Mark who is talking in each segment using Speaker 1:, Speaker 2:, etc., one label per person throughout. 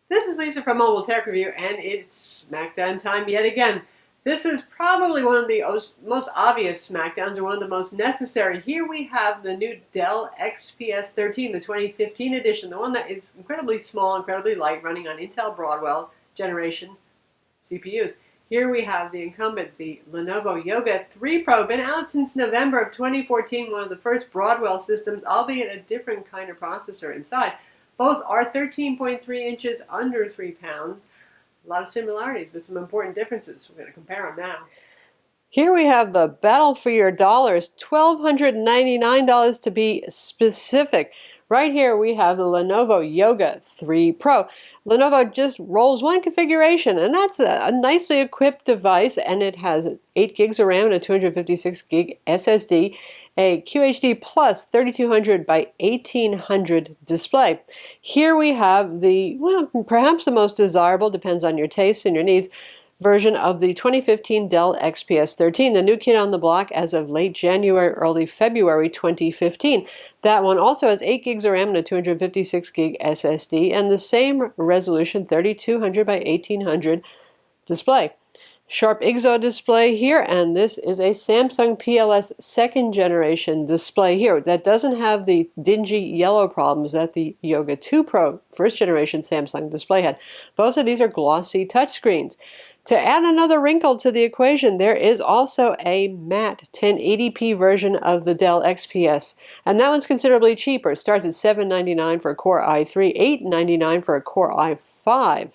Speaker 1: This is Lisa from Mobile Tech Review, and it's Smackdown time yet again. This is probably one of the most obvious Smackdowns, or one of the most necessary. Here we have the new Dell XPS 13, the 2015 edition, the one that is incredibly small, incredibly light, running on Intel Broadwell generation CPUs. Here we have the incumbent, the Lenovo Yoga 3 Pro, been out since November of 2014, one of the first Broadwell systems, albeit a different kind of processor inside. Both are 13.3 inches, under 3 pounds. A lot of similarities, but some important differences. We're going to compare them now. Here we have the battle for your dollars, $1,299 to be specific. Right here we have the Lenovo Yoga 3 Pro. Lenovo just rolls one configuration, and that's a nicely equipped device, and it has 8 gigs of RAM and a 256 gig SSD, a QHD Plus 3200 by 1800 display. Here we have the, well, perhaps the most desirable, depends on your tastes and your needs, version of the 2015 Dell XPS 13, the new kid on the block as of late January, early February 2015. That one also has 8 gigs of RAM and a 256 gig SSD and the same resolution 3200 by 1800 display. Sharp IGZO display here, and this is a Samsung PLS second generation display here that doesn't have the dingy yellow problems that the Yoga 2 Pro first generation Samsung display had. Both of these are glossy touchscreens. To add another wrinkle to the equation, there is also a matte 1080p version of the Dell XPS, and that one's considerably cheaper. It starts at $799 for a Core i3, $899 for a Core i5.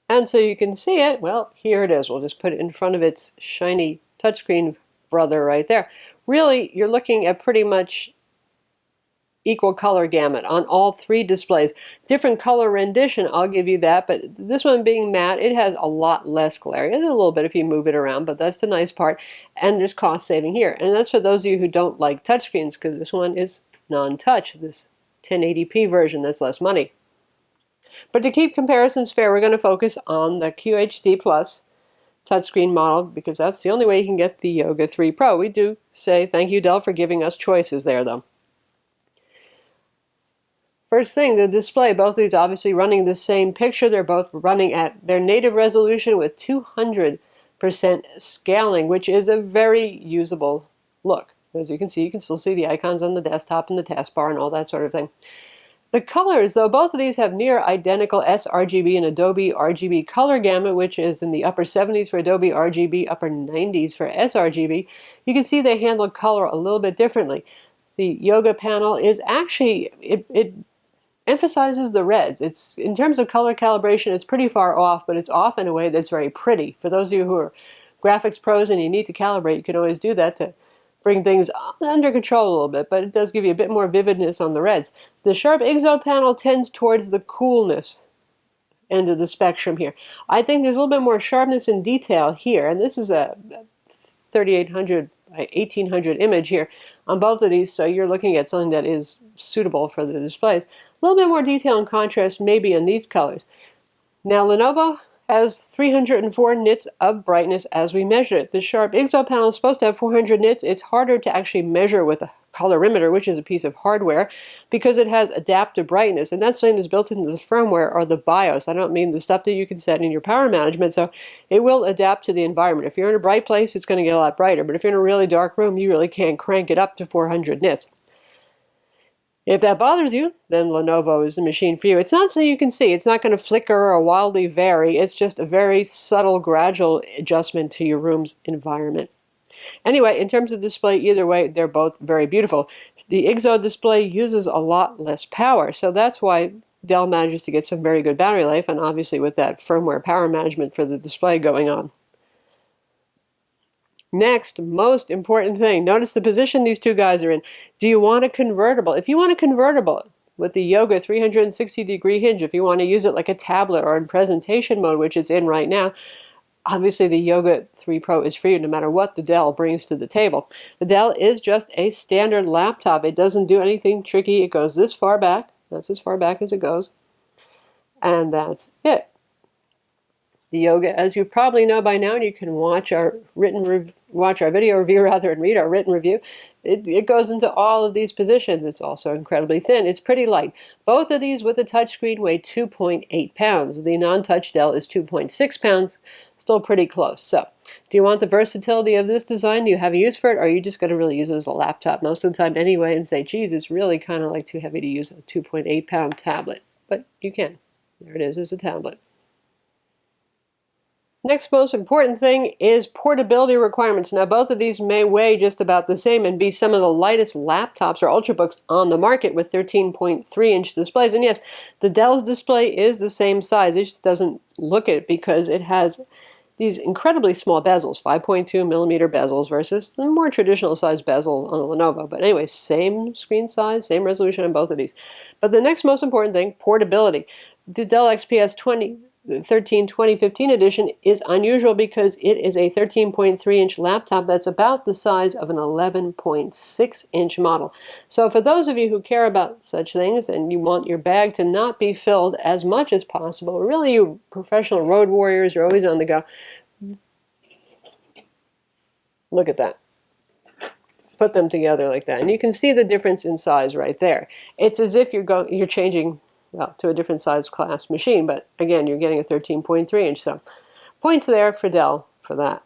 Speaker 1: And so you can see it, well, here it is. We'll just put it in front of its shiny touchscreen brother right there. Really, you're looking at pretty much equal color gamut on all 3 displays. Different color rendition, I'll give you that, but this one being matte, it has a lot less glare. It's a little bit if you move it around, but that's the nice part. And there's cost saving here. And that's for those of you who don't like touchscreens, because this one is non-touch, this 1080p version, that's less money. But to keep comparisons fair, we're going to focus on the QHD Plus touchscreen model, because that's the only way you can get the Yoga 3 Pro. We do say thank you, Dell, for giving us choices there, though. First thing, the display. Both of these obviously running the same picture. They're both running at their native resolution with 200% scaling, which is a very usable look. As you can see, you can still see the icons on the desktop and the taskbar and all that sort of thing. The colors, though, both of these have near identical sRGB and Adobe RGB color gamut, which is in the upper 70s for Adobe RGB, upper 90s for sRGB. You can see they handle color a little bit differently. The Yoga panel is actually, it emphasizes the reds. It's, in terms of color calibration, it's pretty far off, but it's off in a way that's very pretty. For those of you who are graphics pros and you need to calibrate, you can always do that to bring things under control a little bit, but it does give you a bit more vividness on the reds. The Sharp IGZO panel tends towards the coolness end of the spectrum here. I think there's a little bit more sharpness and detail here, and this is a 3800 by 1800 image here on both of these, so you're looking at something that is suitable for the displays. A little bit more detail and contrast maybe in these colors. Now Lenovo has 304 nits of brightness as we measure it. The Sharp IGZO panel is supposed to have 400 nits. It's harder to actually measure with a colorimeter, which is a piece of hardware, because it has adaptive brightness, and that's something that's built into the firmware or the BIOS. I don't mean the stuff that you can set in your power management, so it will adapt to the environment. If you're in a bright place, it's going to get a lot brighter, but if you're in a really dark room, you really can't crank it up to 400 nits. If that bothers you, then Lenovo is the machine for you. It's not something you can see. It's not going to flicker or wildly vary. It's just a very subtle, gradual adjustment to your room's environment. Anyway, in terms of display, either way, they're both very beautiful. The IGZO display uses a lot less power, so that's why Dell manages to get some very good battery life, and obviously with that firmware power management for the display going on. Next, most important thing, notice the position these two guys are in. Do you want a convertible? If you want a convertible with the Yoga 360-degree hinge, if you want to use it like a tablet or in presentation mode, which it's in right now, obviously the Yoga 3 Pro is for you no matter what the Dell brings to the table. The Dell is just a standard laptop. It doesn't do anything tricky. It goes this far back. That's as far back as it goes. And that's it. yoga. As you probably know by now, and you can watch our video review rather and read our written review. It goes into all of these positions. It's also incredibly thin. It's pretty light. Both of these with a touchscreen weigh 2.8 pounds. The non-touch Dell is 2.6 pounds. Still pretty close. So, do you want the versatility of this design? Do you have a use for it? Or are you just going to really use it as a laptop most of the time anyway and say, geez, it's really kind of like too heavy to use a 2.8 pound tablet? But you can. There it is as a tablet. Next most important thing is portability requirements. Now both of these may weigh just about the same and be some of the lightest laptops or ultrabooks on the market with 13.3-inch displays. And yes, the Dell's display is the same size. It just doesn't look it because it has these incredibly small bezels, 5.2 millimeter bezels versus the more traditional size bezel on the Lenovo. But anyway, same screen size, same resolution on both of these. But the next most important thing, portability. The Dell XPS 2015 edition is unusual because it is a 13.3-inch laptop that's about the size of an 11.6-inch model. So for those of you who care about such things and you want your bag to not be filled as much as possible, really you professional road warriors, you're always on the go, look at that. Put them together like that, and you can see the difference in size right there. It's as if you're changing to a different size class machine, but again, you're getting a 13.3-inch, so points there for Dell for that.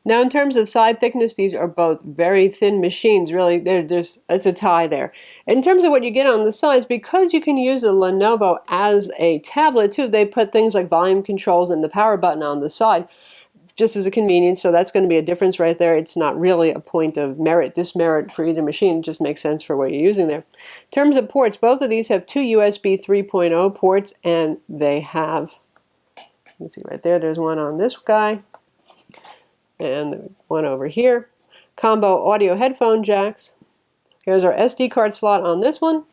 Speaker 1: Now, in terms of side thickness, these are both very thin machines. Really, there's a tie there. In terms of what you get on the sides, because you can use the Lenovo as a tablet too, they put things like volume controls and the power button on the side, just as a convenience, so that's going to be a difference right there. It's not really a point of merit, dismerit for either machine. It just makes sense for what you're using there. In terms of ports, both of these have two USB 3.0 ports, and they have, you can see right there, there's one on this guy, and one over here. Combo audio headphone jacks. Here's our SD card slot on this one.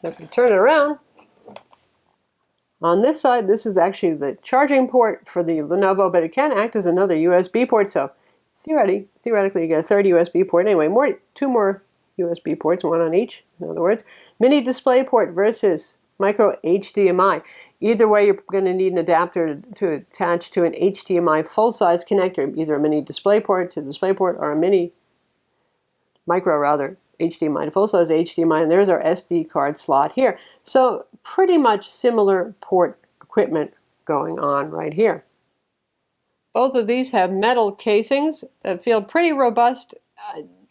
Speaker 1: If we turn it around, on this side, this is actually the charging port for the Lenovo, but it can act as another USB port, so theoretically you get a third USB port. Anyway, two more USB ports, one on each, in other words. Mini display port versus micro HDMI. Either way, you're going to need an adapter to attach to an HDMI full-size connector, either a mini display port to display port or a micro HDMI to full-size HDMI, and there's our SD card slot here. So pretty much similar port equipment going on right here. Both of these have metal casings that feel pretty robust.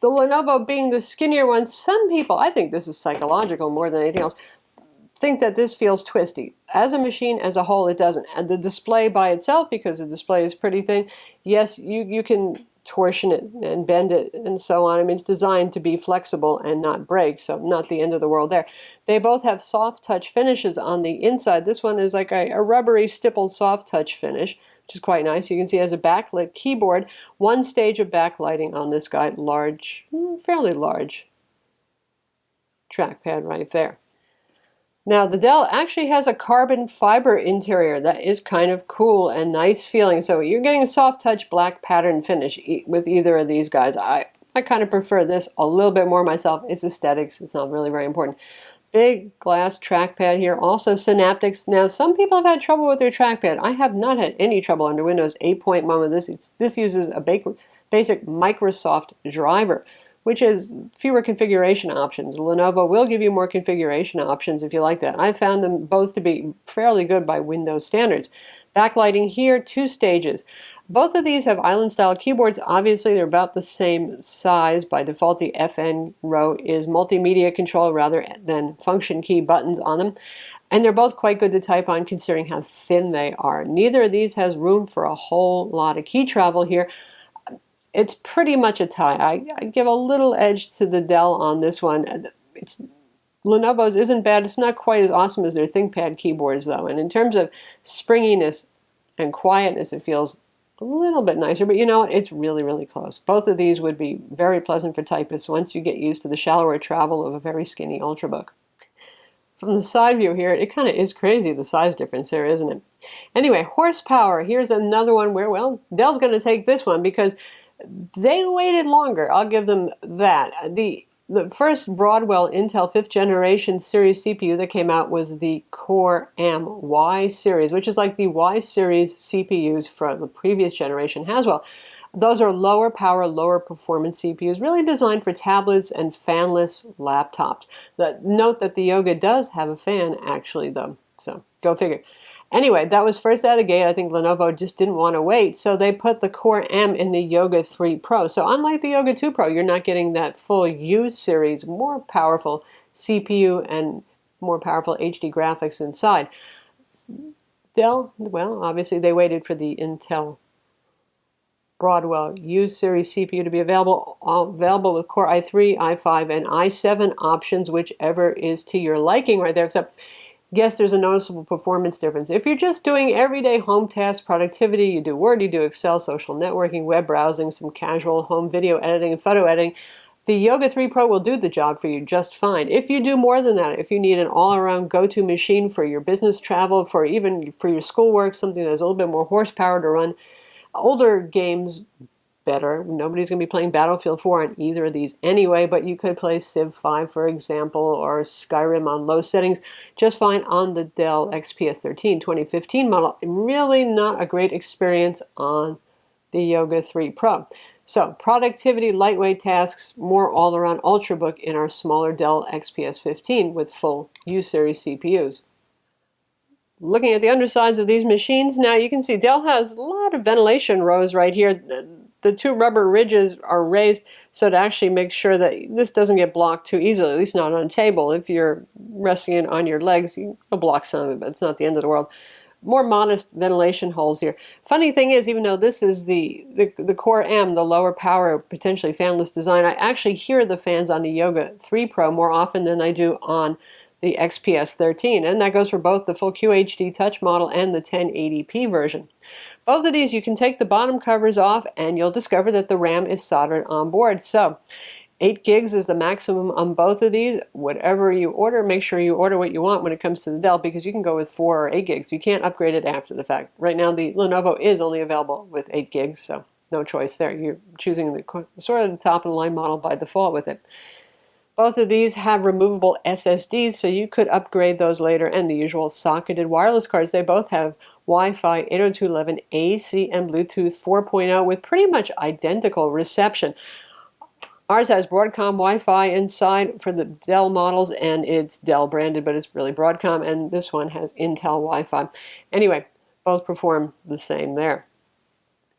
Speaker 1: The Lenovo being the skinnier one, some people, I think this is psychological more than anything else, think that this feels twisty. As a machine as a whole, it doesn't. And the display by itself, because the display is pretty thin, yes, you can torsion it and bend it and so on. I mean, it's designed to be flexible and not break, so not the end of the world there. They both have soft touch finishes on the inside. This one is like a rubbery stippled soft touch finish, which is quite nice. You can see it has a backlit keyboard, one stage of backlighting on this guy, large, fairly large trackpad right there. Now, the Dell actually has a carbon fiber interior that is kind of cool and nice feeling. So you're getting a soft touch black pattern finish with either of these guys. I kind of prefer this a little bit more myself. It's aesthetics. It's not really very important. Big glass trackpad here, also Synaptics. Now, some people have had trouble with their trackpad. I have not had any trouble under Windows 8.1 with this. This uses a basic Microsoft driver, which is fewer configuration options. Lenovo will give you more configuration options if you like that. I found them both to be fairly good by Windows standards. Backlighting here, 2 stages. Both of these have island-style keyboards. Obviously, they're about the same size. By default, the FN row is multimedia control rather than function key buttons on them. And they're both quite good to type on considering how thin they are. Neither of these has room for a whole lot of key travel here. It's pretty much a tie. I give a little edge to the Dell on this one. Lenovo's isn't bad. It's not quite as awesome as their ThinkPad keyboards, though. And in terms of springiness and quietness, it feels a little bit nicer. But you know what? It's really, really close. Both of these would be very pleasant for typists once you get used to the shallower travel of a very skinny Ultrabook. From the side view here, it kind of is crazy, the size difference there, isn't it? Anyway, horsepower. Here's another one where, well, Dell's going to take this one because they waited longer. I'll give them that. The the first Broadwell Intel 5th generation series CPU that came out was the Core M Y series, which is like the Y series CPUs from the previous generation Haswell. Those are lower power, lower performance CPUs, really designed for tablets and fanless laptops. Note that the Yoga does have a fan, actually, though, so go figure. Anyway, that was first out of the gate. I think Lenovo just didn't want to wait, so they put the Core M in the Yoga 3 Pro. So unlike the Yoga 2 Pro, you're not getting that full U series, more powerful CPU and more powerful HD graphics inside. Dell, well, obviously they waited for the Intel Broadwell U series CPU to be available with Core i3, i5, and i7 options, whichever is to your liking right there. So yes, there's a noticeable performance difference. If you're just doing everyday home tasks, productivity, you do Word, you do Excel, social networking, web browsing, some casual home video editing and photo editing, the Yoga 3 Pro will do the job for you just fine. If you do more than that, if you need an all-around go-to machine for your business travel, for even for your schoolwork, something that's a little bit more horsepower to run older games better. Nobody's going to be playing Battlefield 4 on either of these anyway, but you could play Civ 5, for example, or Skyrim on low settings just fine on the Dell XPS 13 2015 model. Really not a great experience on the Yoga 3 Pro. So productivity, lightweight tasks, more all-around Ultrabook in our smaller Dell XPS 15 with full U-series CPUs. Looking at the undersides of these machines now, you can see Dell has a lot of ventilation rows right here. The two rubber ridges are raised so to actually make sure that this doesn't get blocked too easily, at least not on a table. If you're resting it on your legs, you'll block some of it, but it's not the end of the world. More modest ventilation holes here. Funny thing is, even though this is the Core M, the lower power, potentially fanless design, I actually hear the fans on the Yoga 3 Pro more often than I do on the XPS 13, and that goes for both the full QHD touch model and the 1080p version. Both of these, you can take the bottom covers off and you'll discover that the RAM is soldered on board. So 8 gigs is the maximum on both of these. Whatever you order, make sure you order what you want when it comes to the Dell, because you can go with 4 or 8 gigs. You can't upgrade it after the fact. Right now the Lenovo is only available with 8 gigs, so no choice there. You're choosing the sort of the top of the line model by default with it. Both of these have removable SSDs, so you could upgrade those later, and the usual socketed wireless cards. They both have Wi-Fi 802.11 AC and Bluetooth 4.0 with pretty much identical reception. Ours has Broadcom Wi-Fi inside for the Dell models, and it's Dell branded, but it's really Broadcom, and this one has Intel Wi-Fi. Anyway, both perform the same there.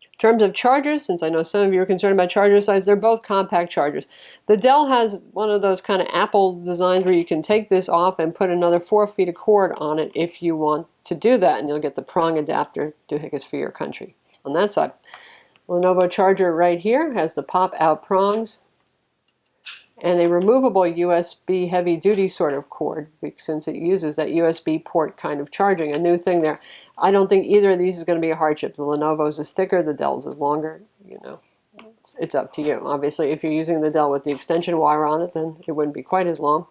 Speaker 1: In terms of chargers, since I know some of you are concerned about charger size, they're both compact chargers. The Dell has one of those kind of Apple designs where you can take this off and put another 4 feet of cord on it if you want to do that, and you'll get the prong adapter to Higgins for your country on that side. Lenovo charger right here has the pop-out prongs and a removable USB heavy-duty sort of cord, since it uses that USB port kind of charging, a new thing there. I don't think either of these is going to be a hardship. The Lenovo's is thicker, the Dell's is longer. You know, it's up to you. Obviously, if you're using the Dell with the extension wire on it, then it wouldn't be quite as long.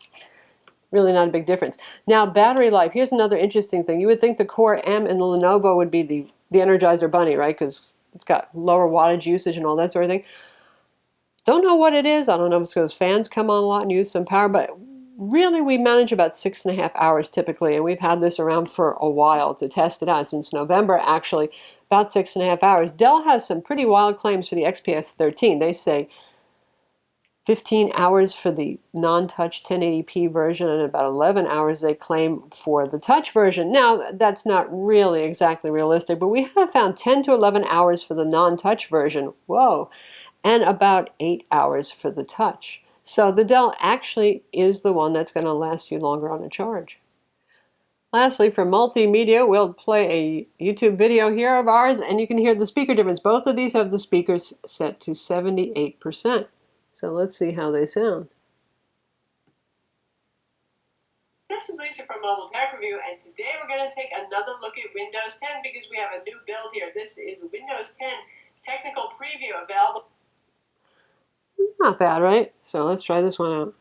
Speaker 1: Really not a big difference. Now, battery life. Here's another interesting thing. You would think the Core M and the Lenovo would be the Energizer Bunny, right? Because it's got lower wattage usage and all that sort of thing. Don't know what it is. I don't know if it's because fans come on a lot and use some power, but really we manage about 6.5 hours typically, and we've had this around for a while to test it out, since November actually, about 6.5 hours. Dell has some pretty wild claims for the XPS 13. They say 15 hours for the non-touch 1080p version and about 11 hours they claim for the touch version. Now, that's not really exactly realistic, but we have found 10 to 11 hours for the non-touch version. Whoa. And about 8 hours for the touch. So the Dell actually is the one that's going to last you longer on a charge. Lastly, for multimedia, we'll play a YouTube video here of ours, and you can hear the speaker difference. Both of these have the speakers set to 78%. So let's see how they sound. This is Lisa from Mobile Tech Review, and today we're going to take another look at Windows 10 because we have a new build here. This is Windows 10 Technical Preview available. Not bad, right? So let's try this one out.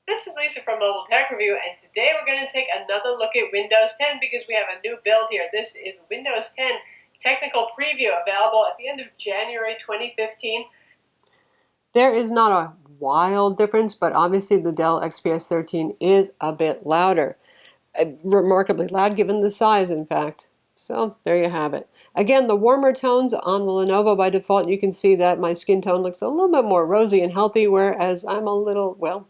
Speaker 1: This is Lisa from Mobile Tech Review, and today we're going to take another look at Windows 10 because we have a new build here. This is Windows 10 technical preview available at the end of January 2015. There is not a wild difference, but obviously the Dell XPS 13 is a bit louder. Remarkably loud given the size, in fact. So there you have it. Again, the warmer tones on the Lenovo by default, you can see that my skin tone looks a little bit more rosy and healthy, whereas I'm a little, well,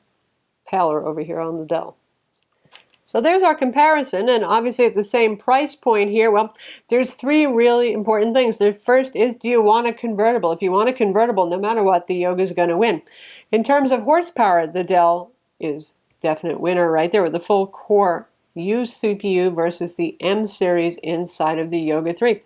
Speaker 1: paler over here on the Dell. So there's our comparison, and obviously at the same price point here, well, there's three really important things. The first is, do you want a convertible? If you want a convertible, no matter what, the Yoga is going to win. In terms of horsepower, the Dell is definite winner right there with the full core U CPU versus the M series inside of the Yoga 3.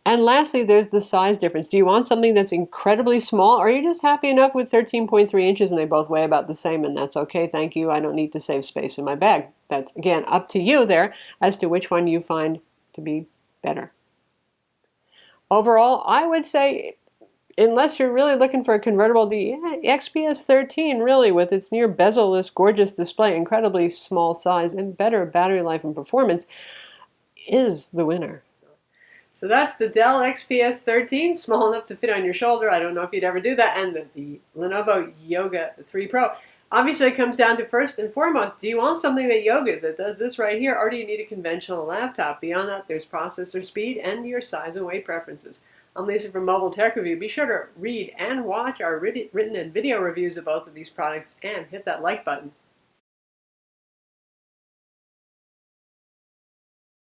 Speaker 1: And lastly, there's the size difference. Do you want something that's incredibly small, or are you just happy enough with 13.3 inches and they both weigh about the same, and that's okay, thank you, I don't need to save space in my bag. That's, again, up to you there as to which one you find to be better. Overall, I would say, unless you're really looking for a convertible, the XPS 13, really, with its near bezel-less, gorgeous display, incredibly small size, and better battery life and performance, is the winner. So that's the Dell XPS 13, small enough to fit on your shoulder. I don't know if you'd ever do that. And the Lenovo Yoga 3 Pro. Obviously, it comes down to, first and foremost, do you want something that Yoga's that does this right here, or do you need a conventional laptop? Beyond that, there's processor speed and your size and weight preferences. I'm Lisa from Mobile Tech Review. Be sure to read and watch our written and video reviews of both of these products, and hit that like button.